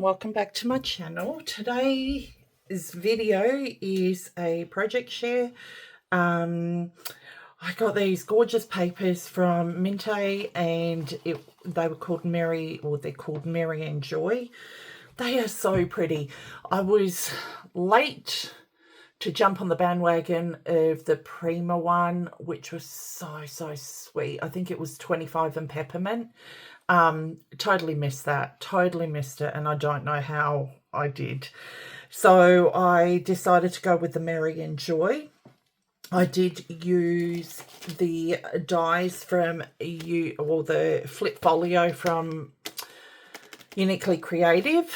Welcome back to my channel. Today's video is a project share. I got these gorgeous papers from Mintay, and they're called Merry and Joy. They are so pretty. I was late to jump on the bandwagon of the Prima one, which was so sweet. I think it was 25 and peppermint. Totally missed it, and I don't know how I did. So I decided to go with the Merry and Joy. I did use the dies from the flip folio from Uniquely Creative.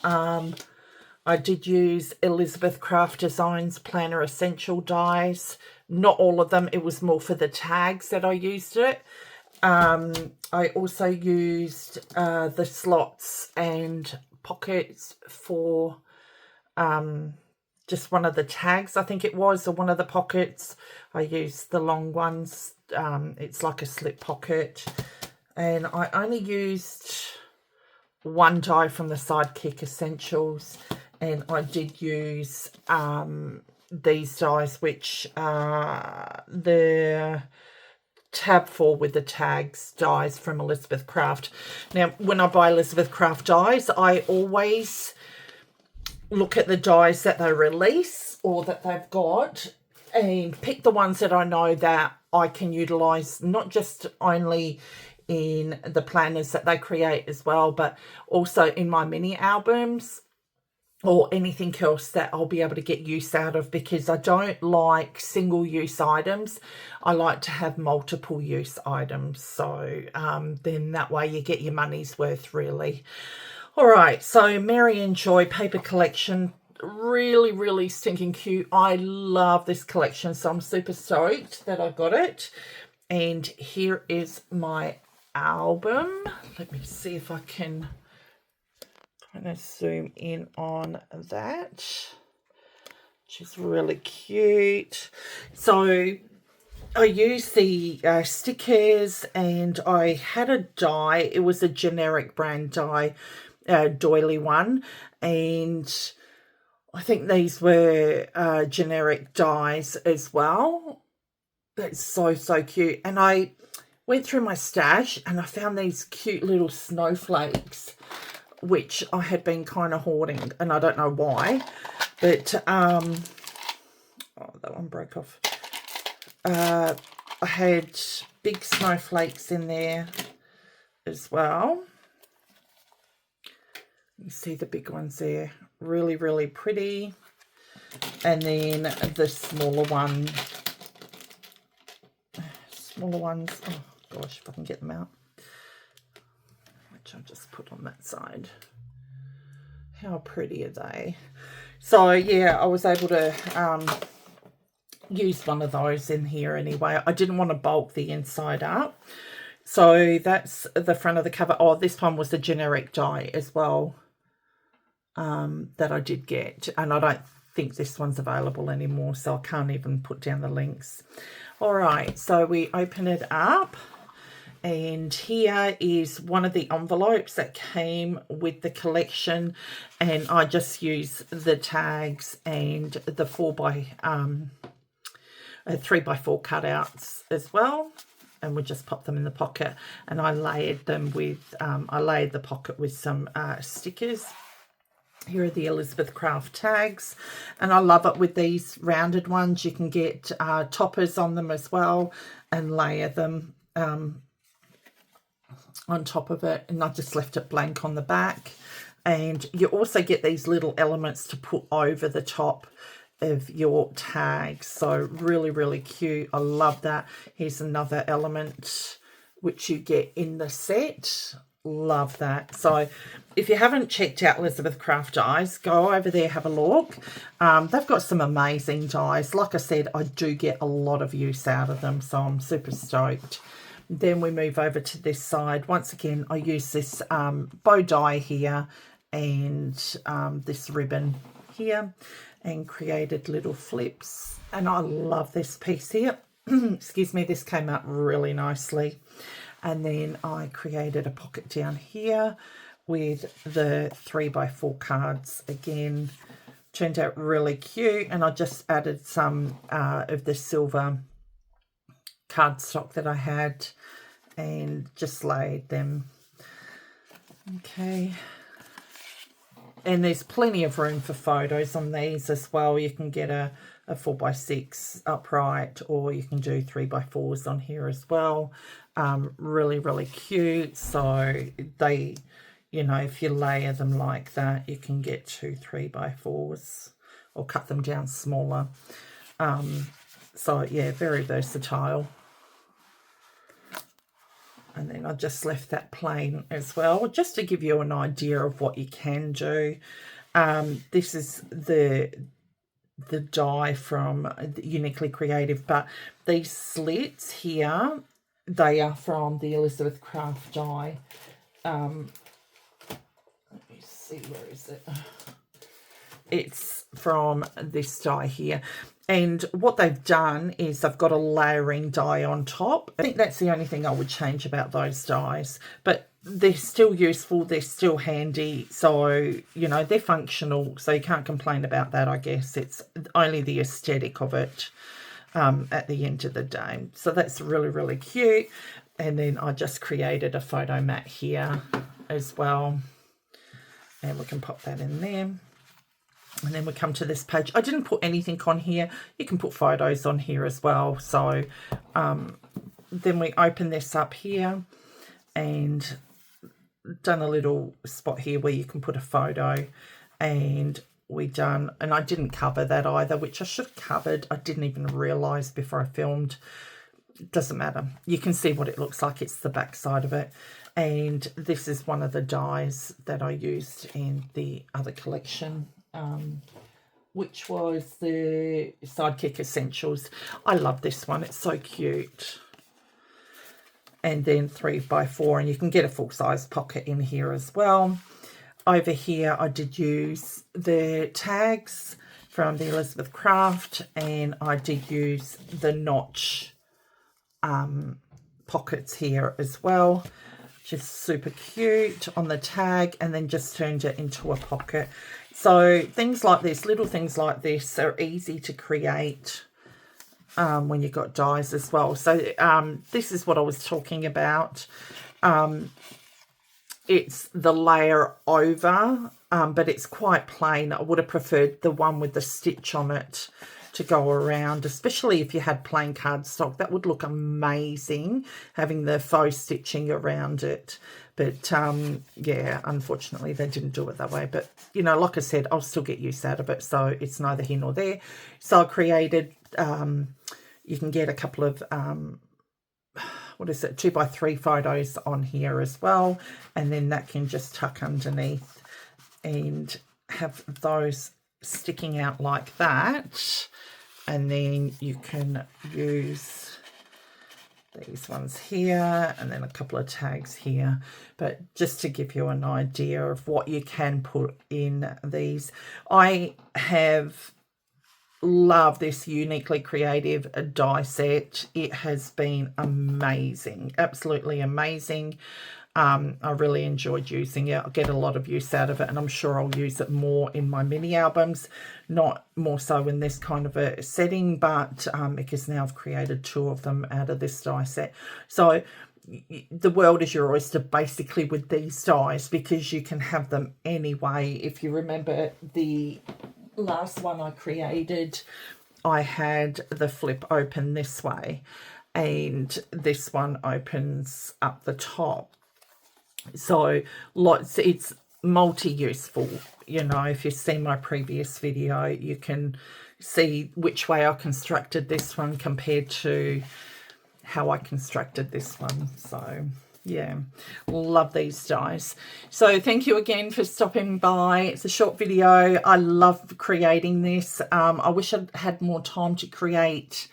I did use Elizabeth Craft Designs Planner Essential dies. Not all of them. It was more for the tags that I used it. I also used the slots and pockets for just one of the tags, I think it was, or one of the pockets. I used the long ones. It's like a slip pocket. And I only used one die from the Sidekick Essentials. And I did use these dies, which are the tab 4 with the tags dies from Elizabeth Craft. Now, when I buy Elizabeth Craft dies, I always look at the dies that they release or that they've got and pick the ones that I know that I can utilize, not just only in the planners that they create as well, but also in my mini albums or anything else that I'll be able to get use out of, because I don't like single-use items. I like to have multiple-use items. So then that way you get your money's worth, really. All right, so Merry and Joy paper collection. Really stinking cute. I love this collection, so I'm super stoked that I got it. And here is my album. Let me see if I can kind of zoom in on that, which is really cute. So I used the stickers, and I had a die. It was a generic brand die, doily one, and I think these were generic dies as well. That's so cute. And I went through my stash and I found these cute little snowflakes, which I had been kind of hoarding, and I don't know why, but oh, that one broke off. I had big snowflakes in there as well. You see the big ones there, really pretty. And then the smaller ones, oh gosh, if I can get them out, which I'll just put on that side. How pretty are they? So yeah, I was able to use one of those in here anyway. I didn't want to bulk the inside up. So that's the front of the cover. Oh, this one was the generic die as well, that I did get. And I don't think this one's available anymore, so I can't even put down the links. All right, so we open it up. And here is one of the envelopes that came with the collection, and I just use the tags and the 3x4 cutouts as well, and we just pop them in the pocket. And I layered them with I layered the pocket with some stickers. Here are the Elizabeth Craft tags, and I love it with these rounded ones. You can get toppers on them as well and layer them on top of it, and I just left it blank on the back. And you also get these little elements to put over the top of your tags, so really cute. I love that. Here's another element which you get in the set. Love that. So if you haven't checked out Elizabeth Craft dies, go over there, have a look. They've got some amazing dies. Like I said, I do get a lot of use out of them, so I'm super stoked. Then we move over to this side. Once again, I use this bow die here and this ribbon here, and created little flips. And I love this piece here. Excuse me, this came out really nicely. And then I created a pocket down here with the 3x4 cards again. Turned out really cute, and I just added some of the silver cardstock that I had and just laid them. Okay. And there's plenty of room for photos on these as well. You can get a 4x6 upright, or you can do 3x4s on here as well. Really, really cute. So they, you know, if you layer them like that, you can get 2 3x4s or cut them down smaller. So yeah, very versatile. And then I just left that plain as well, just to give you an idea of what you can do. This is the die from Uniquely Creative, but these slits here, they are from the Elizabeth Craft die. Let me see, where is it? It's from this die here. And what they've done is they've got a layering die on top. I think that's the only thing I would change about those dies. But they're still useful. They're still handy. So, you know, they're functional. So you can't complain about that, I guess. It's only the aesthetic of it at the end of the day. So that's really, really cute. And then I just created a photo mat here as well. And we can pop that in there. And then we come to this page. I didn't put anything on here. You can put photos on here as well. So then we open this up here and done a little spot here where you can put a photo, and we done, and I didn't cover that either, which I should have covered. I didn't even realise before I filmed. It doesn't matter. You can see what it looks like. It's the back side of it. And this is one of the dies that I used in the other collection, which was the Sidekick Essentials. I love this one. It's so cute. And then 3x4, and you can get a full-size pocket in here as well. Over here, I did use the tags from the Elizabeth Craft, and I did use the notch pockets here as well. Just super cute on the tag, and then just turned it into a pocket. So things like this, little things like this are easy to create when you've got dies as well. So this is what I was talking about. It's the layer over, but it's quite plain. I would have preferred the one with the stitch on it to go around, especially if you had plain cardstock. That would look amazing, having the faux stitching around it. But yeah, unfortunately they didn't do it that way. But you know, like I said, I'll still get use out of it, so it's neither here nor there. So I created, you can get a couple of 2x3 photos on here as well, and then that can just tuck underneath and have those sticking out like that. And then you can use these ones here, and then a couple of tags here. But just to give you an idea of what you can put in these, I have love this Uniquely Creative die set. It has been amazing, absolutely amazing. I really enjoyed using it. I get a lot of use out of it, and I'm sure I'll use it more in my mini albums, not more so in this kind of a setting, but because now I've created 2 of them out of this die set. So the world is your oyster basically with these dies, because you can have them anyway. If you remember the last one I created, I had the flip open this way, and this one opens up the top. So it's multi-useful. You know, if you see my previous video, you can see which way I constructed this one compared to how I constructed this one. So yeah, love these dies. So thank you again for stopping by. It's a short video. I love creating this. I wish I'd had more time to create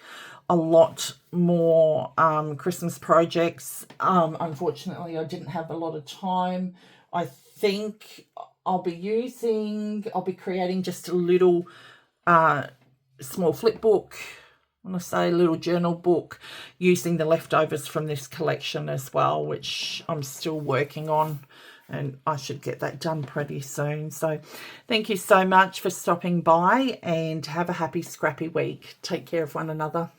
a lot more Christmas projects. Unfortunately, I didn't have a lot of time. I think I'll be creating just a little small flip book. I want to say a little journal book using the leftovers from this collection as well, which I'm still working on. and I should get that done pretty soon. So thank you so much for stopping by, and have a happy scrappy week. Take care of one another.